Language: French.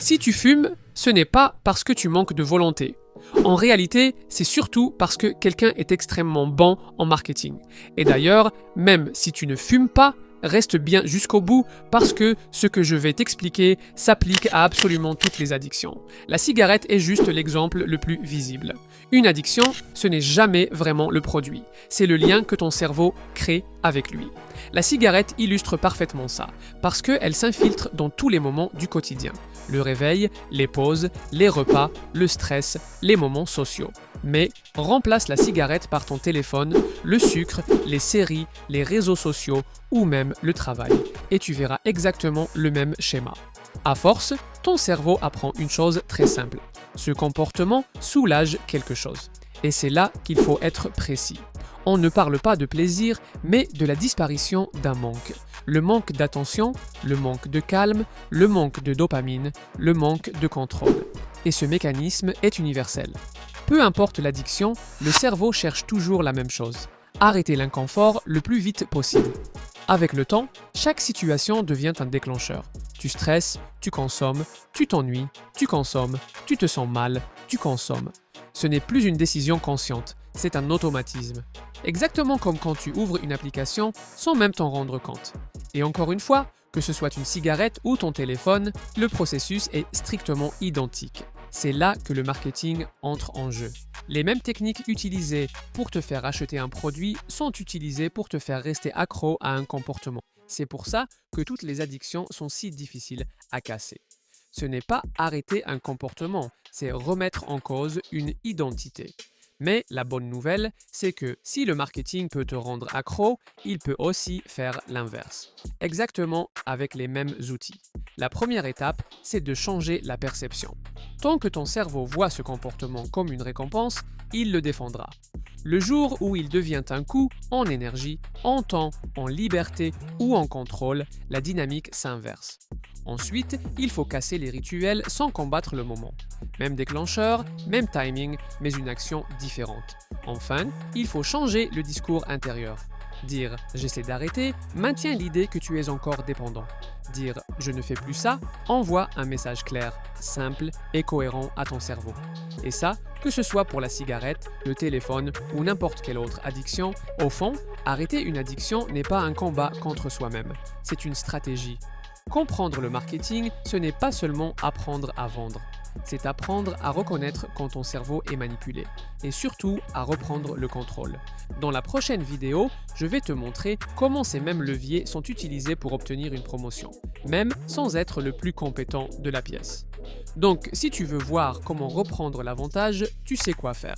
Si tu fumes, ce n'est pas parce que tu manques de volonté. En réalité, c'est surtout parce que quelqu'un est extrêmement bon en marketing. Et d'ailleurs, même si tu ne fumes pas, reste bien jusqu'au bout parce que ce que je vais t'expliquer s'applique à absolument toutes les addictions. La cigarette est juste l'exemple le plus visible. Une addiction, ce n'est jamais vraiment le produit. C'est le lien que ton cerveau crée avec lui. La cigarette illustre parfaitement ça, parce qu'elle s'infiltre dans tous les moments du quotidien. Le réveil, les pauses, les repas, le stress, les moments sociaux. Mais remplace la cigarette par ton téléphone, le sucre, les séries, les réseaux sociaux ou même le travail. Et tu verras exactement le même schéma. À force, ton cerveau apprend une chose très simple. Ce comportement soulage quelque chose. Et c'est là qu'il faut être précis. On ne parle pas de plaisir, mais de la disparition d'un manque. Le manque d'attention, le manque de calme, le manque de dopamine, le manque de contrôle. Et ce mécanisme est universel. Peu importe l'addiction, le cerveau cherche toujours la même chose. Arrêter l'inconfort le plus vite possible. Avec le temps, chaque situation devient un déclencheur. Tu stresses, tu consommes, tu t'ennuies, tu consommes, tu te sens mal, tu consommes. Ce n'est plus une décision consciente, c'est un automatisme. Exactement comme quand tu ouvres une application sans même t'en rendre compte. Et encore une fois, que ce soit une cigarette ou ton téléphone, le processus est strictement identique. C'est là que le marketing entre en jeu. Les mêmes techniques utilisées pour te faire acheter un produit sont utilisées pour te faire rester accro à un comportement. C'est pour ça que toutes les addictions sont si difficiles à casser. Ce n'est pas arrêter un comportement, c'est remettre en cause une identité. Mais la bonne nouvelle, c'est que si le marketing peut te rendre accro, il peut aussi faire l'inverse. Exactement avec les mêmes outils. La première étape, c'est de changer la perception. Tant que ton cerveau voit ce comportement comme une récompense, il le défendra. Le jour où il devient un coup en énergie, en temps, en liberté ou en contrôle, la dynamique s'inverse. Ensuite, il faut casser les rituels sans combattre le moment. Même déclencheur, même timing, mais une action différente. Enfin, il faut changer le discours intérieur. Dire « j'essaie d'arrêter » maintient l'idée que tu es encore dépendant. Dire « je ne fais plus ça » envoie un message clair, simple et cohérent à ton cerveau. Et ça, que ce soit pour la cigarette, le téléphone ou n'importe quelle autre addiction, au fond, arrêter une addiction n'est pas un combat contre soi-même, c'est une stratégie. Comprendre le marketing, ce n'est pas seulement apprendre à vendre. C'est apprendre à reconnaître quand ton cerveau est manipulé et surtout à reprendre le contrôle. Dans la prochaine vidéo, je vais te montrer comment ces mêmes leviers sont utilisés pour obtenir une promotion, même sans être le plus compétent de la pièce. Donc, si tu veux voir comment reprendre l'avantage, tu sais quoi faire.